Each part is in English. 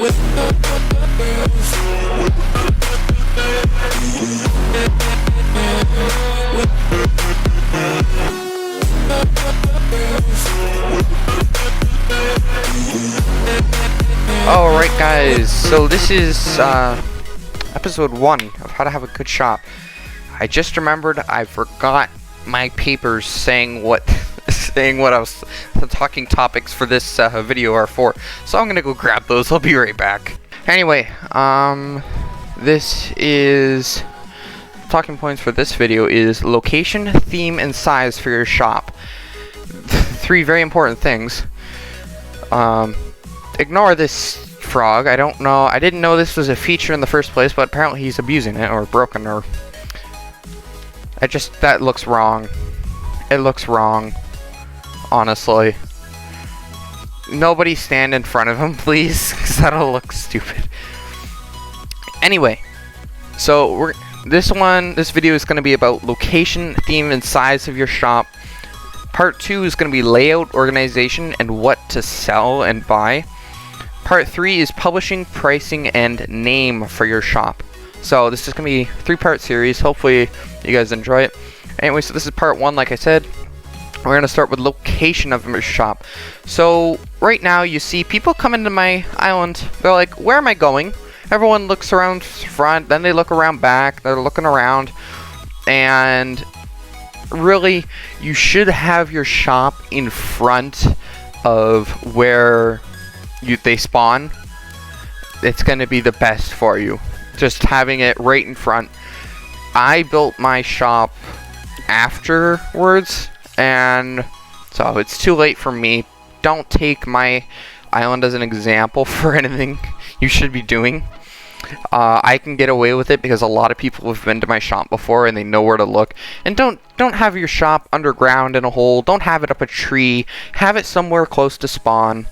Alright guys, so this is episode 1 of how to have a good shop. I just remembered I forgot my papers saying what the talking topics for this video are for. So I'm gonna go grab those. I'll be right back. Anyway, this is talking points for this video is location, theme, and size for your shop. 3 very important things. Ignore this frog. I don't know. I didn't know this was a feature in the first place, but apparently he's abusing it or broken or. That looks wrong. It looks wrong. Honestly. Nobody stand in front of him, please, because that'll look stupid. Anyway, so this video is going to be about location, theme, and size of your shop. Part 2 is going to be layout, organization, and what to sell and buy. Part 3 is publishing, pricing, and name for your shop. So this is going to be a 3-part series. Hopefully you guys enjoy it. Anyway, so this is part 1, like I said. We're going to start with location of your shop. So right now you see people come into my island. They're like, where am I going? Everyone looks around front, then they look around back. They're looking around. And really, you should have your shop in front of where they spawn. It's going to be the best for you. Just having it right in front. I built my shop afterwards, and so it's too late for me. Don't take my island as an example for anything you should be doing. I can get away with it because a lot of people have been to my shop before and they know where to look. And don't have your shop underground in a hole. Don't have it up a tree. Have it somewhere close to spawn.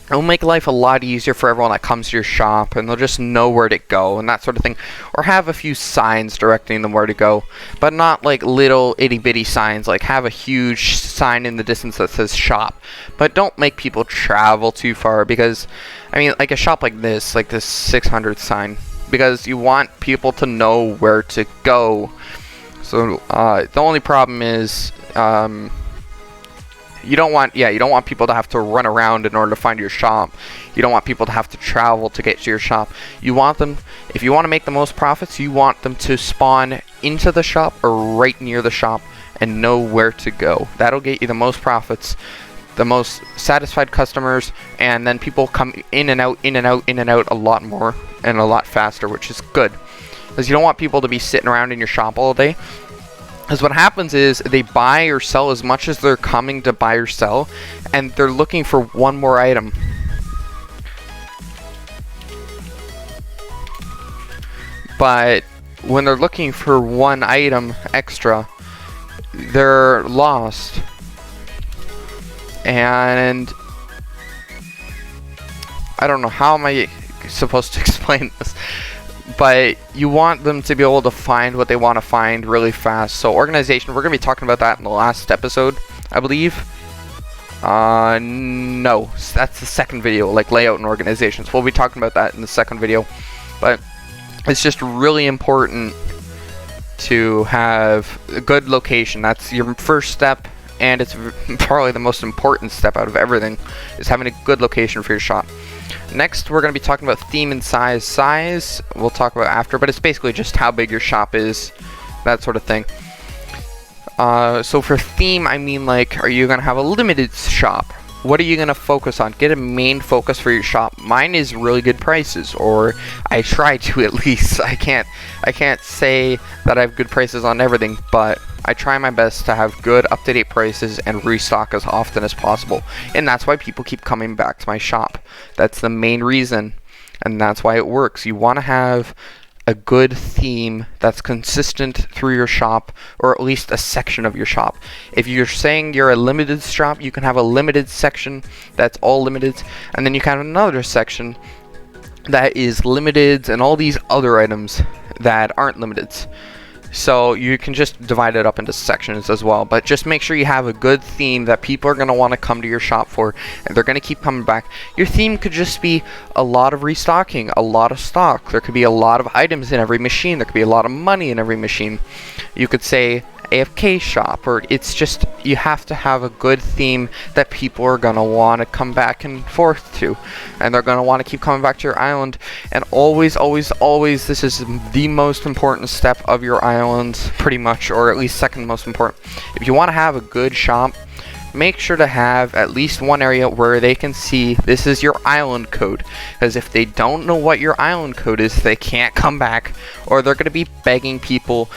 It'll make life a lot easier for everyone that comes to your shop, and they'll just know where to go and that sort of thing. Or have a few signs directing them where to go, but not like little itty-bitty signs. Like have a huge sign in the distance that says shop, but don't make people travel too far, because I mean, like a shop like this 600 sign, because you want people to know where to go. So the only problem is you don't want people to have to run around in order to find your shop. You don't want people to have to travel to get to your shop. You want them, if you want to make the most profits, you want them to spawn into the shop or right near the shop and know where to go. That'll get you the most profits, the most satisfied customers, and then people come in and out a lot more and a lot faster, which is good. Because you don't want people to be sitting around in your shop all day. Because what happens is they buy or sell as much as they're coming to buy or sell, and they're looking for one more item. But when they're looking for one item extra, they're lost. And I don't know, how am I supposed to explain this? But you want them to be able to find what they want to find really fast. So organization, we're going to be talking about that in the last episode, I believe. No, that's the second video, like layout and organizations. We'll be talking about that in the second video. But it's just really important to have a good location. That's your first step, and it's probably the most important step out of everything, is having a good location for your shop. Next, we're going to be talking about theme and size. Size, we'll talk about after, but it's basically just how big your shop is, that sort of thing. So for theme, I mean, like, are you going to have a limited shop? What are you going to focus on? Get a main focus for your shop. Mine is really good prices, or I try to at least. I can't say that I have good prices on everything, but I try my best to have good up-to-date prices and restock as often as possible. And that's why people keep coming back to my shop. That's the main reason, and that's why it works. You want to have a good theme that's consistent through your shop, or at least a section of your shop. If you're saying you're a limited shop, you can have a limited section that's all limiteds, and then you can have another section that is limiteds and all these other items that aren't limiteds. So you can just divide it up into sections as well, but just make sure you have a good theme that people are going to want to come to your shop for, and they're going to keep coming back. Your theme could just be a lot of restocking, a lot of stock. There could be a lot of items in every machine. There could be a lot of money in every machine. You could say AFK shop, or it's just, you have to have a good theme that people are going to want to come back and forth to, and they're going to want to keep coming back to your island. And always, this is the most important step of your island, pretty much, or at least second most important. If you want to have a good shop, make sure to have at least one area where they can see this is your island code, because if they don't know what your island code is, they can't come back, or they're going to be begging people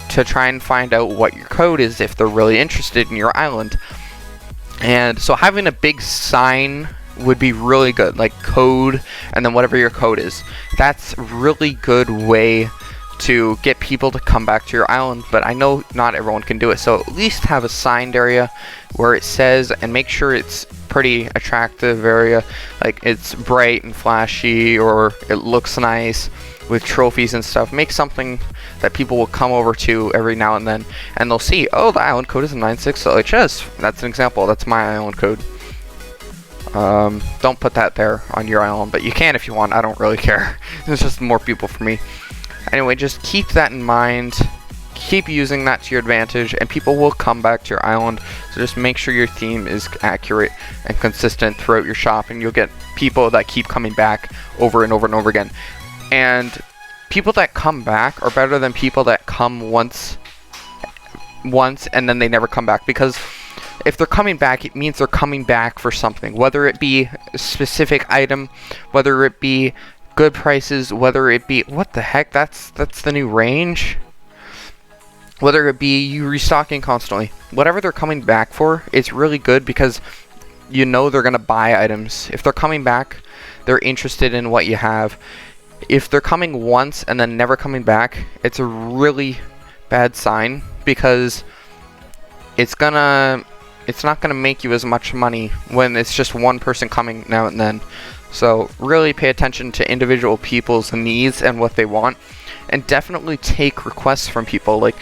to try and find out what your code is if they're really interested in your island. And so having a big sign would be really good, like code and then whatever your code is. That's really good way to get people to come back to your island, but I know not everyone can do it, so at least have a signed area where it says, and make sure it's pretty attractive area, like it's bright and flashy, or it looks nice with trophies and stuff. Make something that people will come over to every now and then, and they'll see, oh, the island code is a 96 LHS. That's an example. That's my island code. Don't put that there on your island, but you can if you want. I don't really care. It's just more people for me. Anyway, just keep that in mind. Keep using that to your advantage, and people will come back to your island. So just make sure your theme is accurate and consistent throughout your shop, and you'll get people that keep coming back over and over and over again. And people that come back are better than people that come once and then they never come back, because if they're coming back, it means they're coming back for something, whether it be a specific item, whether it be good prices, whether it be, what the heck, that's the new range, whether it be you restocking constantly. Whatever they're coming back for, it's really good, because you know they're gonna buy items. If they're coming back, they're interested in what you have. If they're coming once and then never coming back, it's a really bad sign, because it's not gonna make you as much money when it's just one person coming now and then. So really pay attention to individual people's needs and what they want, and definitely take requests from people. Like,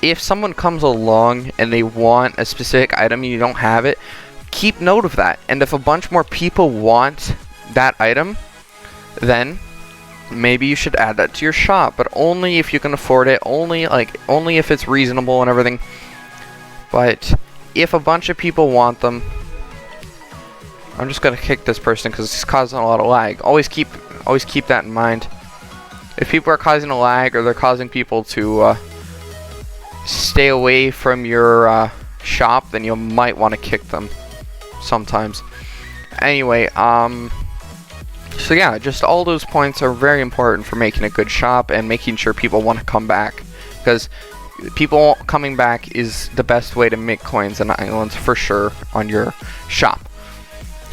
if someone comes along and they want a specific item and you don't have it, keep note of that. And if a bunch more people want that item, then maybe you should add that to your shop, but only if you can afford it, only if it's reasonable and everything. But if a bunch of people want them, I'm just gonna kick this person because he's causing a lot of lag. Always keep that in mind. If people are causing a lag, or they're causing people to stay away from your shop, then you might want to kick them sometimes. Anyway, so yeah, just all those points are very important for making a good shop and making sure people want to come back, because people coming back is the best way to make coins and islands for sure on your shop.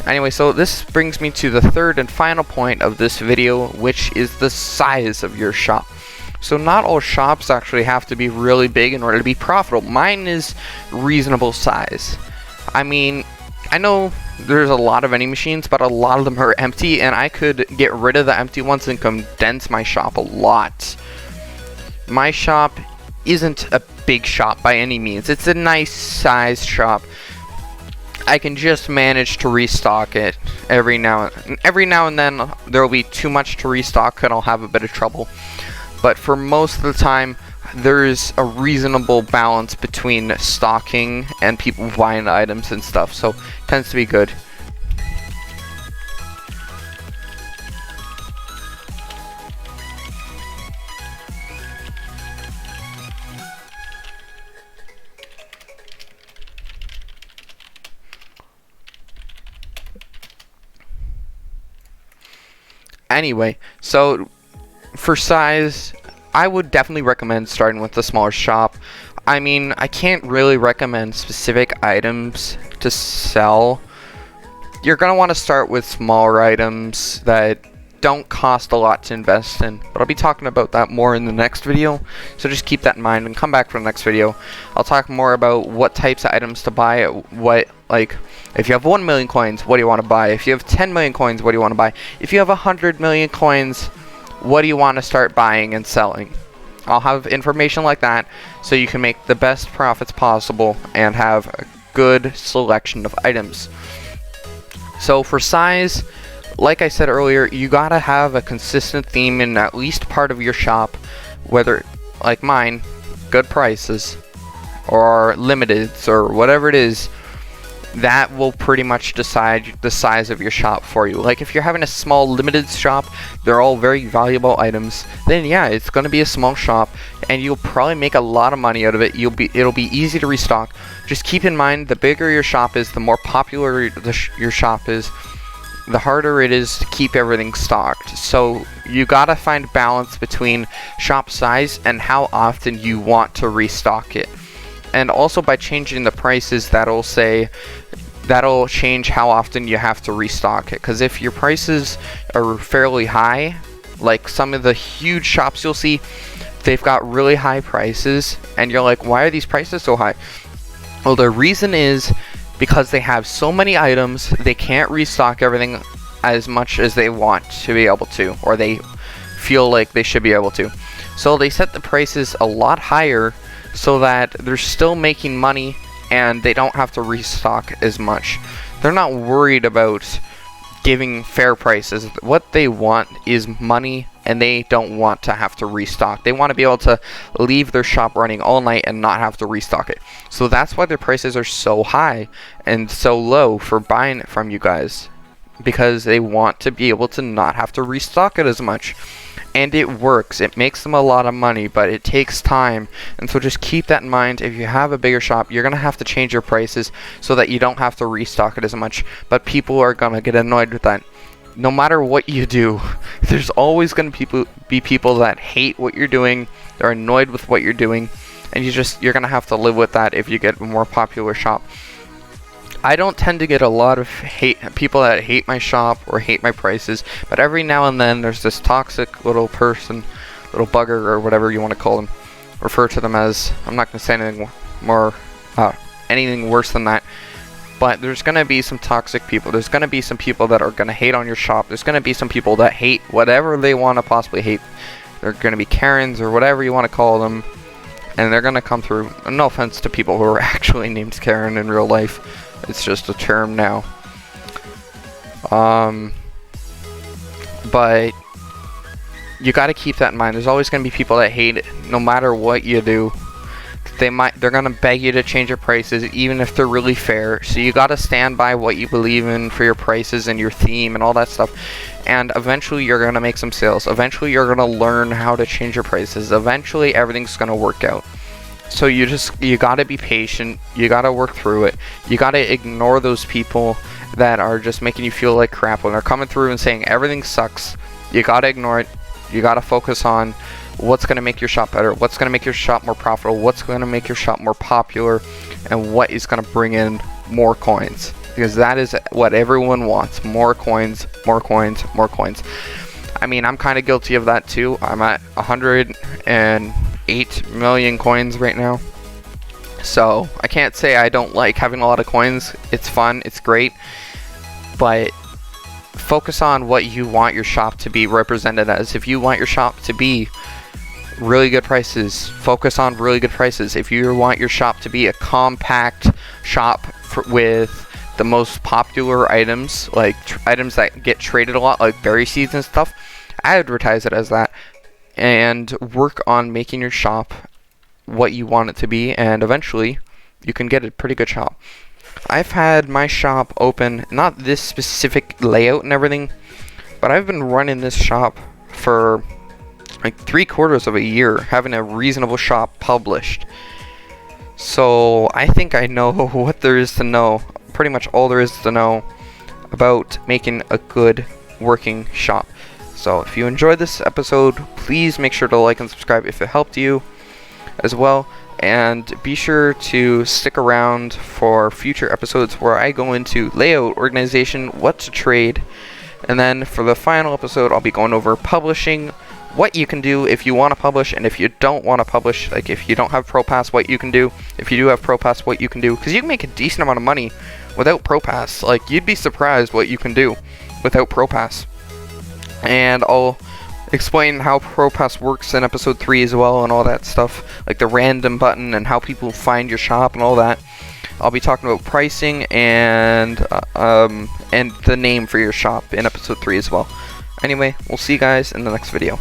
Anyway, so this brings me to the third and final point of this video, which is the size of your shop. So not all shops actually have to be really big in order to be profitable. Mine is reasonable size. I mean, I know there's a lot of vending machines, but a lot of them are empty, and I could get rid of the empty ones and condense my shop a lot. My shop isn't a big shop by any means. It's a nice sized shop. I can just manage to restock it every now and then. There will be too much to restock and I'll have a bit of trouble. But for most of the time, there's a reasonable balance between stocking and people buying items and stuff, so it tends to be good. Anyway, so for size, I would definitely recommend starting with the smaller shop. I mean, I can't really recommend specific items to sell. You're going to want to start with smaller items that don't cost a lot to invest in, but I'll be talking about that more in the next video, so just keep that in mind and come back for the next video. I'll talk more about what types of items to buy, like if you have 1 million coins, what do you want to buy? If you have 10 million coins, what do you want to buy? If you have 100 million coins, what do you want to start buying and selling? I'll have information like that so you can make the best profits possible and have a good selection of items. So for size, like I said earlier, you gotta have a consistent theme in at least part of your shop, whether, like mine, good prices or limiteds or whatever it is. That will pretty much decide the size of your shop for you. Like if you're having a small limited shop, they're all very valuable items, then yeah, it's going to be a small shop and you'll probably make a lot of money out of it. It'll be easy to restock. Just keep in mind, the bigger your shop is, the more popular your shop is, the harder it is to keep everything stocked. So you gotta find balance between shop size and how often you want to restock it. And also by changing the prices, that'll change how often you have to restock it. Because if your prices are fairly high, like some of the huge shops you'll see, they've got really high prices and you're like, why are these prices so high? Well, the reason is because they have so many items, they can't restock everything as much as they want to be able to, or they feel like they should be able to. So they set the prices a lot higher so that they're still making money and they don't have to restock as much. They're not worried about giving fair prices. What they want is money, and they don't want to have to restock. They want to be able to leave their shop running all night and not have to restock it. So that's why their prices are so high and so low for buying it from you guys, because they want to be able to not have to restock it as much. And it works. It makes them a lot of money, but it takes time. And so just keep that in mind. If you have a bigger shop, you're going to have to change your prices so that you don't have to restock it as much. But people are going to get annoyed with that. No matter what you do, there's always going to be people that hate what you're doing. They're annoyed with what you're doing. And you're going to have to live with that if you get a more popular shop. I don't tend to get a lot of people that hate my shop or hate my prices, but every now and then there's this toxic little person, little bugger, or whatever you want to call them. Refer to them as, I'm not going to say anything worse than that, but there's going to be some toxic people. There's going to be some people that are going to hate on your shop. There's going to be some people that hate whatever they want to possibly hate. They're going to be Karens or whatever you want to call them, and they're going to come through. No offense to people who are actually named Karen in real life. It's just a term now. But you got to keep that in mind. There's always going to be people that hate it, no matter what you do. They're going to beg you to change your prices, even if they're really fair. So you got to stand by what you believe in for your prices and your theme and all that stuff. And eventually you're going to make some sales. Eventually you're going to learn how to change your prices. Eventually everything's going to work out. So you gotta be patient, you gotta work through it, you gotta ignore those people that are just making you feel like crap when they're coming through and saying everything sucks. You gotta ignore it, you gotta focus on what's gonna make your shop better, what's gonna make your shop more profitable, what's gonna make your shop more popular, and what is gonna bring in more coins. Because that is what everyone wants, more coins, more coins, more coins. I mean, I'm kinda guilty of that too. I'm at 108 million coins right now, so I can't say I don't like having a lot of coins. It's fun, it's great, but focus on what you want your shop to be represented as. If you want your shop to be really good prices, focus on really good prices. If you want your shop to be a compact shop with the most popular items, like items that get traded a lot, like berry seeds and stuff, advertise it as that. And work on making your shop what you want it to be, and eventually you can get a pretty good shop. I've had my shop open, not this specific layout and everything, but I've been running this shop for like 3/4 of a year, having a reasonable shop published. So I think I know what there is to know, pretty much all there is to know about making a good working shop. So if you enjoyed this episode, please make sure to like and subscribe if it helped you as well. And be sure to stick around for future episodes where I go into layout, organization, what to trade. And then for the final episode, I'll be going over publishing, what you can do if you want to publish, and if you don't want to publish, like if you don't have ProPass, what you can do. If you do have ProPass, what you can do. Because you can make a decent amount of money without ProPass. Like, you'd be surprised what you can do without ProPass. And I'll explain how Pro Pass works in episode 3 as well, and all that stuff, like the random button and how people find your shop and all that. I'll be talking about pricing and the name for your shop in episode 3 as well. Anyway, we'll see you guys in the next video.